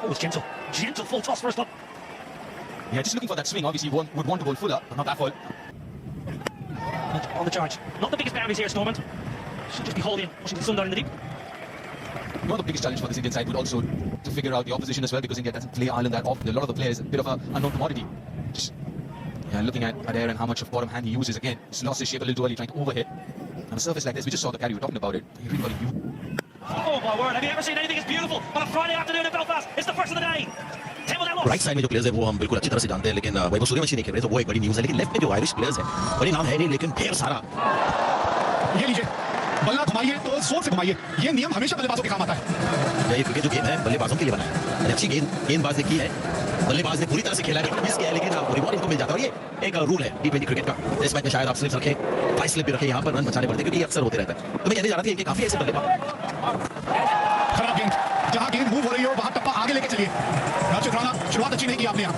Oh, it's gentle. Gentle full toss for a stop. Yeah, just looking for that swing. Obviously, you would want to go fuller, but not that full. On the charge. Not the biggest boundaries here, Stormont. Should just be holding, pushing the sun down in the deep. You know, the biggest challenge for this Indian side would also to figure out the opposition as well, because India doesn't play Ireland that often. A lot of the players, a bit of an unknown commodity. Just looking at Adair and how much of bottom hand he uses again. Just lost his shape a little too early, trying to overhit. On a surface like this, we just saw the carry, we were talking about it. He really got a Oh my word, have you ever seen anything as beautiful on a Friday afternoon in Belfast? It's the first of the day. Right side में जो players है वो हम बिल्कुल अच्छी तरह से जानते हैं, लेकिन वैभव सूर्यवंशी नहीं खेल रहे तो वो एक बड़ी न्यूज़ है। लेकिन लेफ्ट में जो आयरिश प्लेयर्स है बड़े नाम है नहीं, लेकिन ढेर सारा। ये लीजिए, बल्ला घुमाइए तो जोर से घुमाइए, ये नियम हमेशा बल्लेबाजों के काम आता है। ये क्रिकेट जो गेम है बल्लेबाजों के लिए बना है। अच्छी गेंदबाज ने की है, बल्लेबाज ने पूरी तरह से खेला है, मिस किया है, लेकिन रिवॉर्ड इनको मिल जाता है। और ये एक रूल है टी20 क्रिकेट का। इस मैच में शायद आप स्लिप रखें, 5 स्लिप भी रखें, यहाँ पर रन बचाने पड़ते हैं, क्योंकि ये अक्सर होते रहता है। तो मैं कहने जा रहा था कि काफी ऐसे बल्लेबाज। खराब गेंद, जहां गेंद मूव हो रही हो वहां टप्पा आगे लेके चलिए। हर्षित राणा, शुरुआत अच्छी नहीं की आपने यहाँ।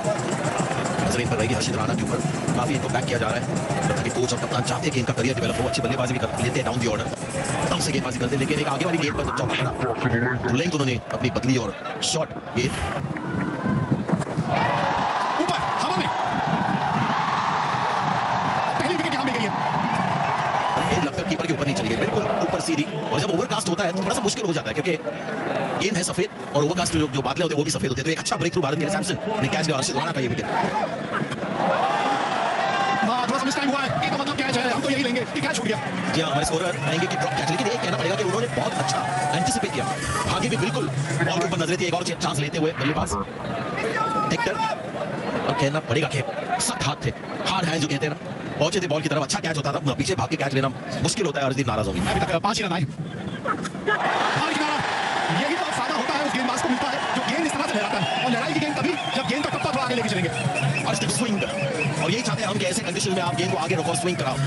नजर इन पर रहेगी हर्षित राणा के ऊपर, काफी इनको बैक किया जा रहा है ताकि कोच और कप्तान चाहते हैं कि इनका करियर डेवलप हो, अच्छी बल्लेबाजी भी कर लेते हैं डाउन दी ऑर्डर, एकदम से गेंदबाजी करते हैं। लेकिन एक आगे वाली गेंद पर चौका पड़ा, लेंथ उन्होंने अपनी बदली और शॉट गेंद ऊपर हवा में, पहली विकेट यहाँ मिल गई है। गेंद लगकर कीपर के ऊपर नहीं चली गई, बिल्कुल ऊपर सीधी। और जब ओवरकास्ट होता है तो थोड़ा सा मुश्किल हो जाता है, क्योंकि गेंद है सफेद और ओवरकास्ट जो बादल होते हैं वो भी सफेद होते हैं। तो एक अच्छा ब्रेक थ्रू भारत के लिए सैमसन ने कैच लिया, हर्षित राणा का ये विकेट। थोड़ा सा मिस टाइम हुआ है, ये तो मतलब कैच है, हम तो यही लेंगे कि कैच छूट गया। जी हाँ, हमारे स्कोरर कहेंगे कि ड्रॉप कैच, लेकिन ये कहना पड़ेगा कि उन्होंने बहुत अच्छा एंटिसिपेट किया, आगे भी बिल्कुल बॉल के ऊपर नजरें थी, एक और चांस लेते हुए बल्लेबाज हेक्टर। और कहना पड़ेगा कि सख्त हाथ थे, हार्ड हैंड जो कहते हैं ना, पहुंचे थे बॉल की तरफ, अच्छा कैच होता था। पीछे भाग के कैच लेना मुश्किल होता है, अर्शदीप नाराज होगी। अभी तक 5 ही रन आए। यही तो फायदा होता है उस गेंदबाज को मिलता है जो गेंद इस तरह से लहराता है, और लड़ाई की गेंद तभी जब गेंद का टप्पा थोड़ा आगे लेके चलेंगे। अर्शदीप स्विंग, और यही चाहते हैं हम कि ऐसे कंडीशन में आप गेंद को आगे रखो और स्विंग कराओ।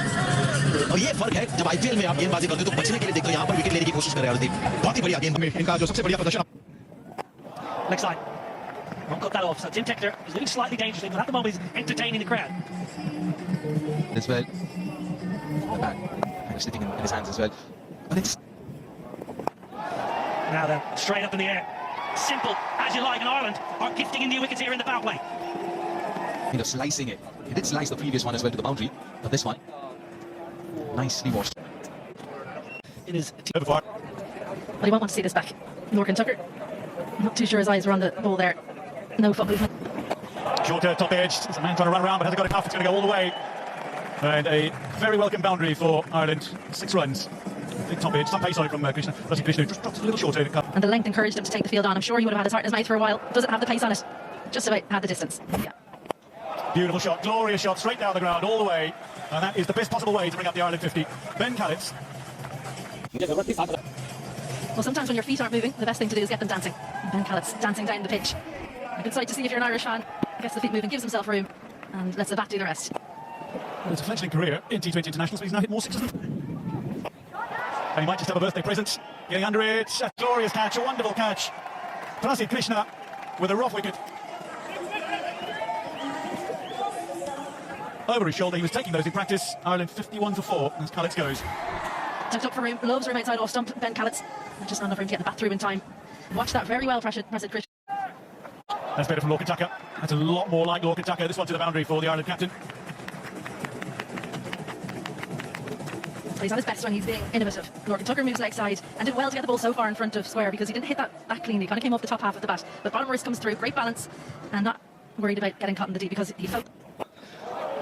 और ये फर्क है, जब आईपीएल में आप गेंदबाजी करते हो तो बचने के लिए देखो, यहाँ पर विकेट लेने की कोशिश कर रहे हैं अर्शदीप। बहुत ही बढ़िया गेंद में इनका जो सबसे बढ़िया प्रदर्शन। Next side. Won't cut that off. So Tim Tector is looking slightly dangerously, but at the moment he's entertaining the crowd. as well. The bat kind of sitting in his hands as well. But it's now then, straight up in the air. Simple as you like, in Ireland are gifting India wickets here in the power play. Slicing it. He did slice the previous one as well to the boundary, but this one nicely washed. It is. But he won't want to see this back. Lorcan Tucker, not too sure his eyes were on the ball there. No foot movement. Shorter top edge. There's a man trying to run around, but hasn't got enough. It's going to go all the way. And a very welcome boundary for Ireland. 6 runs. Big top edge. Some pace on it from Krishna. Krishna just drops a little shorter. And the length encouraged him to take the field on. I'm sure he would have had his heart in his mouth for a while. Doesn't have the pace on it. Just about had the distance. Yeah. Beautiful shot. Glorious shot. Straight down the ground, all the way. And that is the best possible way to bring up the Ireland 50. Ben Callitz. Well, sometimes when your feet aren't moving, the best thing to do is get them dancing. Ben Callitz dancing down the pitch. A good sight to see if you're an Irish fan. Gets the feet moving, gives himself room, and lets the bat do the rest. Well, it's a fledgling career in T20 internationals, but he's now hit more sixes than... And he might just have a birthday present. Getting under it. A glorious catch, a wonderful catch. Prasid Krishna with a rough wicket. Over his shoulder, he was taking those in practice. Ireland 51 for 4 as Callitz goes. Tucked up for room, loves room outside off stump. Ben Callitz just not enough room to get the bat through in time. Watch that very well, Prasid Krishna. That's better from Lorcan Tucker. That's a lot more like Lorcan Tucker. This one to the boundary for the Ireland captain. He's at his best when he's being innovative. Lorcan Tucker moves leg side and did well to get the ball so far in front of square because he didn't hit that cleanly. He kind of came off the top half of the bat. But bottom wrist comes through, great balance, and not worried about getting caught in the deep because he felt...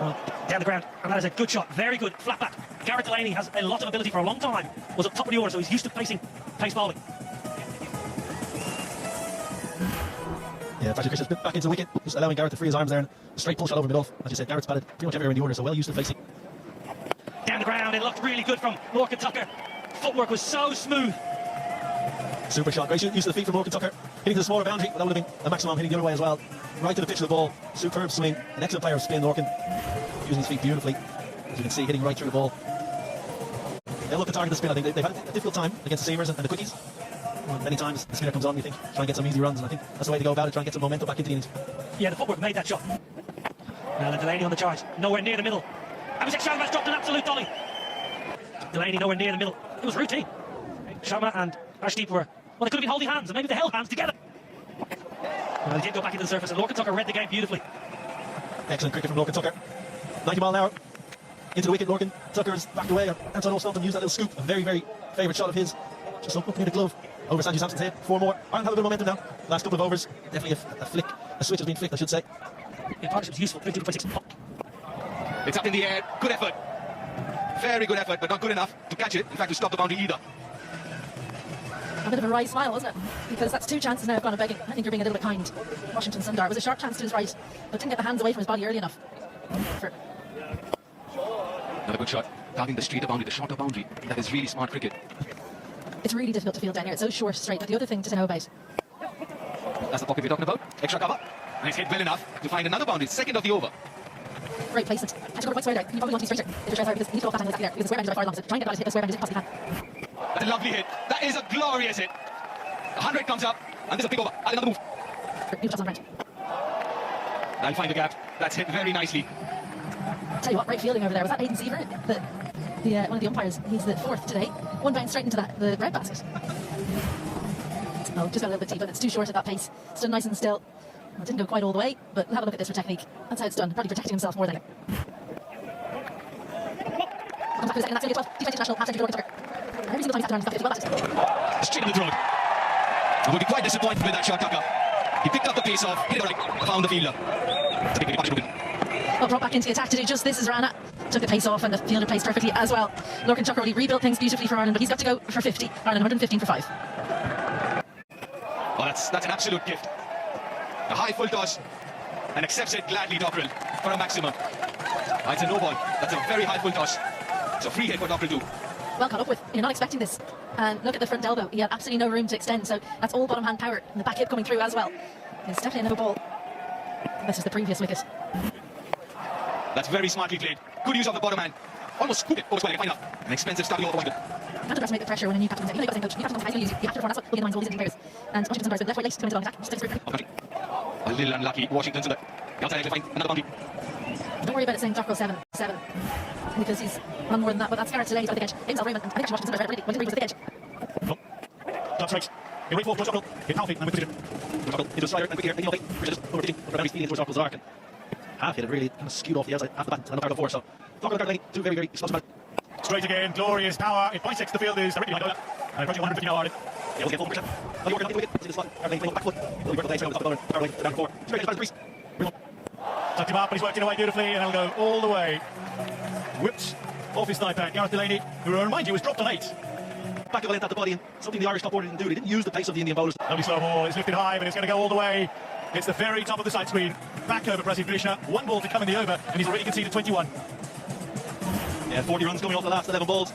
Well, down the ground, and that is a good shot, very good, flat bat. Garrett Delaney has a lot of ability for a long time, was up top of the order, so he's used to facing pace bowling. Yeah, Prasid Krishna's back into the wicket, just allowing Garrett to free his arms there, and a straight pull shot over mid off. As you said, Garrett's batted pretty much everywhere in the order, so well used to facing. Down the ground, it looked really good from Lorcan Tucker. Footwork was so smooth. Super shot, great use of the feet from Lorcan Tucker. Hitting the smaller boundary, but that would have been a maximum, hitting the other way as well. Right to the pitch of the ball, superb swing, an excellent player of spin, Lorcan. Using his feet beautifully, as you can see, hitting right through the ball. They'll look to target the spin. I think they've had a difficult time against the seamers and the quickies. Well, many times the spinner comes on, you think, try and get some easy runs, and I think that's the way to go about it, try and get some momentum back into the innings. Yeah, the footwork made that shot. Now then Delaney on the charge, nowhere near the middle. Abhishek Sharma's dropped an absolute dolly. Delaney nowhere near the middle. It was routine. Sharma and Arshdeep were, well, they could have been holding hands, and maybe they held hands together. Well, he did go back into the surface, and Lorcan Tucker read the game beautifully. Excellent cricket from Lorcan Tucker. 90 mile an hour into the wicket. Lorcan Tucker's backed away outside off stump and used that little scoop. A very, very favourite shot of his. Just up near the glove over Sanju Samson's head. 4 more. Ireland have a bit of momentum now. Last couple of overs. Definitely a flick. A switch has been flicked, I should say. The partnership's useful. 22-26. It's up in the air. Good effort. Very good effort, but not good enough to catch it. In fact, to stop the boundary either. A bit of a wry smile, wasn't it? Because that's 2 chances now of gone a begging. I think you're being a little bit kind. Washington Sundar was a sharp chance to his right, but didn't get the hands away from his body early enough. Another good shot. Targeting the straighter boundary, the shorter boundary. That is really smart cricket. It's really difficult to field down here. It's so short, straight. But the other thing to know about. That's the pocket we're talking about. Extra cover. And it's hit well enough to find another boundary. Second of the over. Great placement. Had to go quite square there. You probably want to be straighter. If you're because you need to go flat exactly there. Because the square boundary is by far along. So try and get the ball to hit the square boundary as possibly can. That's a lovely hit. That is a glorious hit. 100 comes up, and there's a big over. And another move. Beautiful shots on the front. I'll find the gap. That's hit very nicely. Tell you what, great fielding over there. Was that Aidan Seaver? One of the umpires. He's the 4th today. One bounce straight into the red basket. Oh, just got a little bit deep, but it's too short at that pace. Stood nice and still. Well, it didn't go quite all the way, but have a look at this for technique. That's how it's done. Probably protecting himself more than it. Comes back for the second. That's going to be 12. T20 international. Half century Lorcan Tucker. Every single time he's had to run, he's got 50 well batted. Straight in the throat. I would be quite disappointed with that shot, Tucker. He picked up the pace off, hit it early, found the fielder. It's a big partnership win. Well, brought back into the attack to do just this as Rana took the pace off, and the fielder plays perfectly as well. Lorcan Tucker really rebuilt things beautifully for Ireland, but he's got to go for 50. Ireland 115 for 5. Oh, that's an absolute gift. A high full toss, and accepts it gladly, Dockrell, for a maximum. It's a no ball. That's a very high full toss. It's a free hit for Dockrell too. Well caught up with. You're not expecting this. And look at the front elbow. He had absolutely no room to extend, so that's all bottom hand power. And the back hip coming through as well. It's definitely a no ball. This is the previous wicket. That's very smartly played. Good use of the bottom hand. Almost scoop it over square leg. Fine enough. An expensive starting over Washington. You have to underestimate the pressure when a new captain comes in. Even though you've got the same coach, new captain comes in, you have to perform. That's what will get the minds of all these players. And Washington Sundar has been left, right, late, coming to long attack. Just takes a great. A little unlucky. Washington Sundar. The outside edge will find another boundary. Don't worry about it saying Dockrell 7. Because he's on more than that. But that's Garrett today. He's got the edge. Himself, Raymond. And I think Washington Sundar really when he was the edge. Top strikes. He wait for Dockrell. Hit Halfie and with position. Dockrell into a slider and quick here. Taking away. Just overtaking. But he's feeding towards Dockrell's arc. Half hit it really kind of skewed off the outside half the bat and the target 4. So Dockrell and two very, very explosive men. Straight again. Glorious power. It bisects the field is directly behind Doyle. And approaching 150 now. Yeah, we'll get 4%. Oh, you're working on the wicket. It's in the slot. Playing back foot. He'll be vertical days around the top of the corner. Power leg down 4. Straight into the crease. Tucked him up, but he's worked it away beautifully, and he'll go all the way. Whipped off his thigh pad. Gareth Delaney, who, remind you, was dropped on 8. Back of the length at the body, and something the Irish top order didn't do. They didn't use the pace of the Indian bowlers. Lovely slow ball. It's lifted high, but it's going to go all the way. It's the very top of the side screen. Back over Prasid Krishna. 1 ball to come in the over, and he's already conceded 21. Yeah, 40 runs coming off the last 11 balls.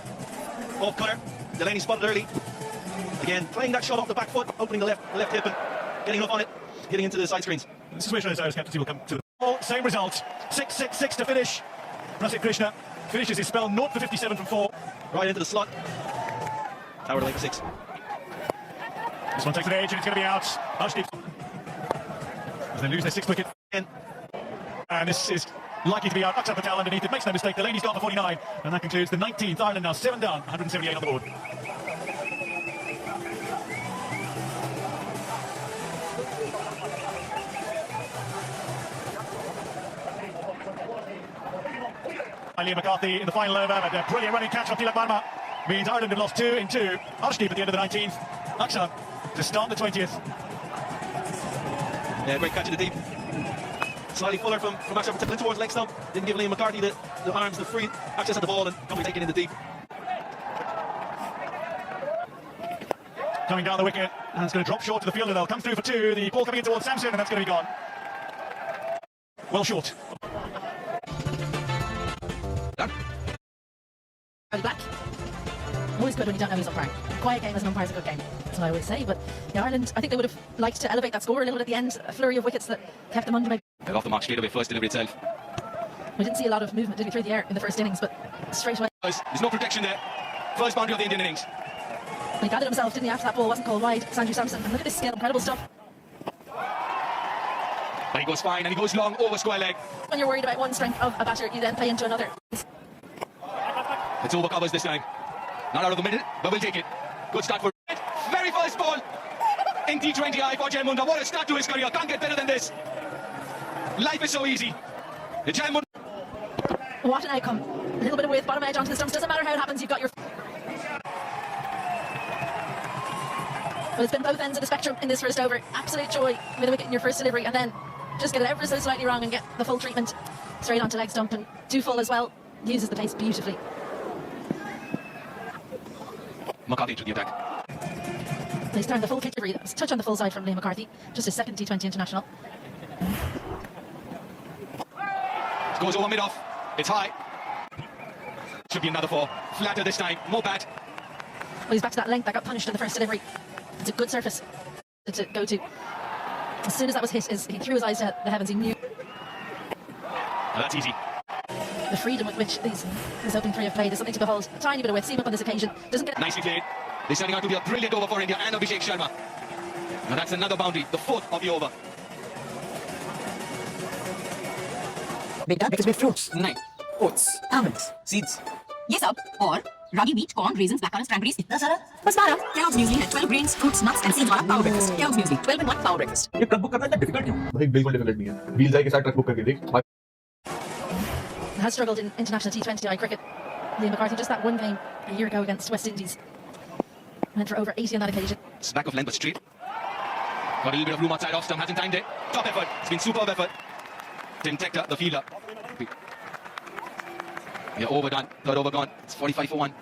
Off cutter. Delaney spotted early. Again, playing that shot off the back foot, opening the left hip and getting up on it, getting into the side screens. The situation is Irish captaincy will come to the ball. Same result. 6-6-6 to finish. Prasid Krishna finishes his spell 0 for 57 from 4. Right into the slot. Tower to lane for 6. This one takes an edge and it's going to be out. Arshdeep. As they lose their 6th wicket. And this is likely to be out. Akshar Patel underneath. It makes no mistake. Delaney's got for 49. And that concludes the 19th. Ireland now 7 down, 178 on the board. Liam McCarthy in the final over, but a brilliant running catch from Tilak Varma means Ireland have lost 2 in 2. Arshdeep at the end of the 19th. Akshar to start the 20th. Yeah, great catch in the deep. Slightly fuller from Akshar Patel towards leg stump. Didn't give Liam McCarthy the arms, the free access at the ball, and probably taking in the deep. Coming down the wicket, and it's going to drop short to the fielder. They'll come through for 2. The ball coming in towards Samson, and that's going to be gone. Well short. Black. Always good when you don't know who's umpiring. A quiet game as an umpire is a good game. That's what I always say. But yeah, Ireland, I think they would have liked to elevate that score a little bit at the end. A flurry of wickets that kept them under. Maybe. They're off the mark straight away, first delivery itself. We didn't see a lot of movement, did we, through the air in the first innings, but straight away. There's no protection there. First boundary of the Indian innings. He gathered himself, didn't he, after that ball wasn't called wide. Sanju Samson. And look at this skill, incredible stuff. But he goes fine and he goes long over square leg. When you're worried about one strength of a batter, you then play into another. It's over covers this time. Not out of the middle, but we'll take it. Good start for it. Very first ball. In t20i for Jayamunda. What a start to his career. Can't get better than this. Life is so easy. The Jayamunda. What an outcome. A little bit of width, bottom edge onto the stumps. Doesn't matter how it happens, you've got your... But it's been both ends of the spectrum in this first over. Absolute joy with a wicket in your first delivery, and then just get it ever so slightly wrong and get the full treatment straight onto leg stump, and too full as well. Uses the pace beautifully. McCarthy to the attack. He's turned the full kick delivery. That was a touch on the full side from Liam McCarthy. Just his second T20 international. Goes over mid-off. It's high. Should be another 4. Flatter this time. More bat. Well, he's back to that length that got punished in the first delivery. It's a good surface to go to. As soon as that was hit, he threw his eyes to the heavens. He knew. Well, that's easy. The freedom with which this opening three have played is something to behold. A tiny bit of width, seam up on this occasion. Doesn't get... Nicely played. This turning out to be a brilliant over for India and Abhishek Sharma. And that's another boundary, the 4th of the over. बेटा breakfast with fruits, नहीं, oats, almonds, seeds. ये सब और रागी wheat, corn, raisins, blackcurrants, cranberries, इतना सारा बस 12. Kellogg's muesli है 12 grains, fruits, nuts and seeds वाला power breakfast. Kellogg's muesli 12 in 1 power breakfast. ये ट्रक बुक करना इतना डिफिकल्ट क्यों? भाई बिल्कुल डिफिकल्ट नहीं है. व्हील्स आई के साथ ट्रक बुक करके देख. Has struggled in international T20i cricket. Liam McCarthy, just that one game a year ago against West Indies. Went for over 80 on that occasion. It's back of length but straight. Got a little bit of room outside off stump, hasn't timed it. Top effort. It's been superb effort. Tim Tector, the fielder. Yeah, overdone. Third over gone. It's 45 for 1.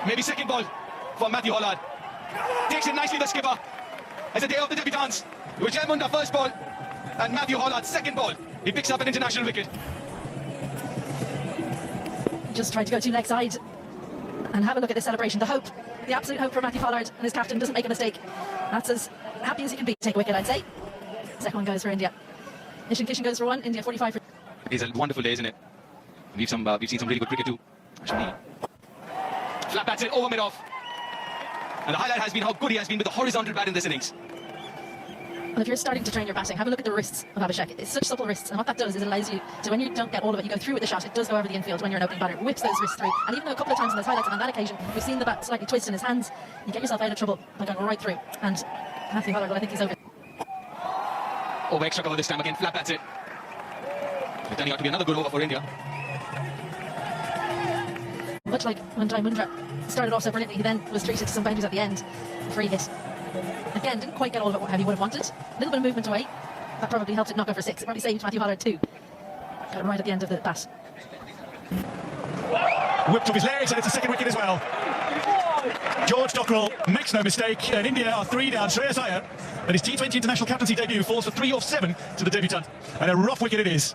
Maybe second ball for Matthew Hollard. Takes it nicely, the skipper. It's a day of the debutants. It was Jayamunda first ball and Matthew Hollard second ball. He picks up an international wicket. Just trying to go to leg side and have a look at this celebration. The hope, the absolute hope for Matthew Hollard and his captain doesn't make a mistake. That's as happy as he can be. Take a wicket, I'd say. Second one goes for India. Ishan Kishan goes for 1. India 45 for... It's a wonderful day, isn't it? We've seen some really good cricket too. Actually, flat bats it over mid-off. And the highlight has been how good he has been with the horizontal bat in this innings. Well, if you're starting to train your batting, have a look at the wrists of Abhishek. It's such supple wrists, and what that does is it allows you to, when you don't get all of it, you go through with the shot, it does go over the infield when you're an opening batter, whips those wrists through. And even though a couple of times in those highlights, and on that occasion, we've seen the bat slightly twist in his hands, you get yourself out of trouble by going right through. And Matthew Hollard, well, I think he's over. Over extra cover this time again, flat bats it. It's turning out to be another good over for India. Much like when Jayamunda started off so brilliantly, he then was treated to some boundaries at the end. Free hit. Again, didn't quite get all of it how he would have wanted. A little bit of movement away. That probably helped it knock over 6. It probably saved Matthew Hollard too. Got it right at the end of the bat. Whipped up his legs, and it's a second wicket as well. George Dockrell makes no mistake, and India are 3 down. Shreyas Iyer, and his T20 international captaincy debut, falls for 3 off 7 to the debutant. And a rough wicket it is.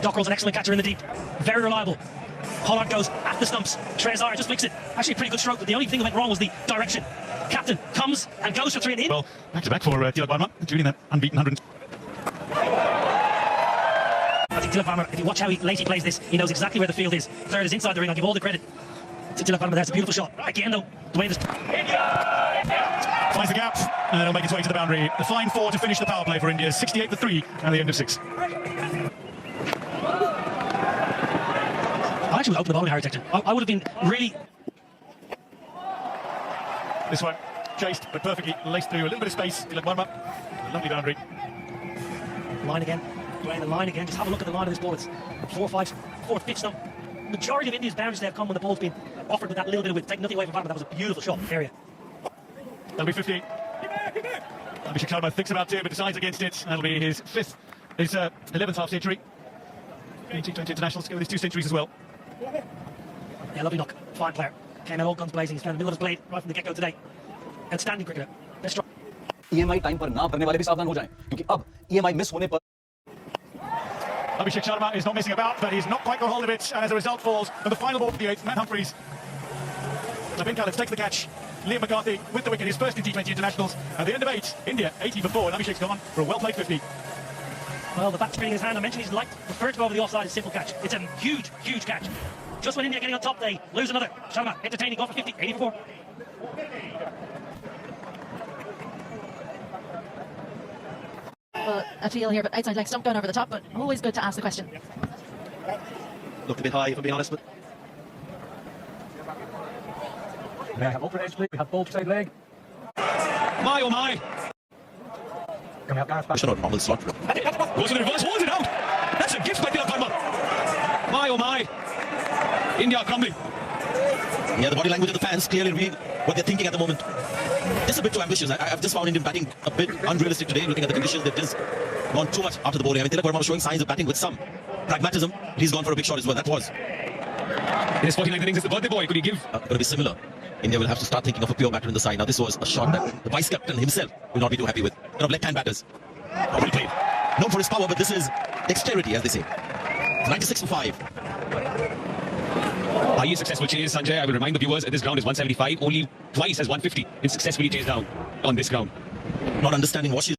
Dockrell's an excellent catcher in the deep. Very reliable. Hollard goes at the stumps. Shreyas Iyer just flicks it. Actually a pretty good stroke, but the only thing that went wrong was the direction. Captain comes and goes for 3 and in. Well, back to back for Tilak Varma, including that unbeaten 100. I think Tilak Varma, if you watch how late he plays this, he knows exactly where the field is. Third is inside the ring. I'll give all the credit to Tilak Varma. That's a beautiful shot. Again, though, the way this... Finds the gap, and it'll make its way to the boundary. The fine 4 to finish the power play for India. 68 for 3 at the end of 6. I actually would open the bowling, Harry Tector. I would have been really... This one chased, but perfectly laced through a little bit of space. Tilak Varma, lovely boundary. Line again. Dwayne, the line again. Just have a look at the line of this ball. It's 4-5, 4th pitch now. Majority of India's boundaries have come when the ball's been offered with that little bit of width. Take nothing away from Varma. That was a beautiful shot area. That'll be 50. Abhishek Sharma thinks about 2, but decides against it. That'll be his 11th half century. T20 internationals with his 2 centuries as well. Yeah, lovely knock. Fine player. Came out all guns blazing. He's found the middle of his blade right from the get-go today. Outstanding cricketer. Best strike. EMI time पर ना भरने वाले भी सावधान हो जाएं, क्योंकि अब EMI मिस होने पर Abhishek Sharma is not messing about, but he's not quite got hold of it, and as a result falls from the final ball for the 8th. Matt Humphreys. Navin Khalif takes the catch. Liam McCarthy with the wicket, his first in T20 internationals. At the end of 8, India 80 for 4, and Abhishek's gone for a well-played 50. Well, the bat spinning in his hand. I mentioned he's preferred to go over the offside. It's a simple catch. It's a huge, huge catch. Just when India getting on top, they lose another. Sharma entertaining, gone for 50, 84. Well, a feel here, but outside leg stump going over the top, but always good to ask the question. Looked a bit high, if I'm being honest, but We have upper edge, we have ball to side leg. My oh my! Can we have Gareth back? Or normal slot. Goes in the reverse, holds it out! That's a gift by Tilak Verma! My oh my! India crumbling. Yeah, the body language of the fans clearly reveal what they're thinking at the moment. Just a bit too ambitious. I've just found Indian batting a bit unrealistic today, looking at the conditions. They've just gone too much after the bowling. I mean, Tilak Verma was showing signs of batting with some pragmatism. He's gone for a big shot as well. That was. In his 49th innings, it's the birthday boy. Could he give? Going to be similar. India will have to start thinking of a pure batter in the side. Now, this was a shot that the vice captain himself will not be too happy with. Kind of left-hand batters. Well played. Known for his power, but this is dexterity, as they say. 96 for 5. Highest successful chase, Sanjay. I will remind the viewers, this ground is 175. Only twice has 150 been successfully chased down on this ground. Not understanding what she's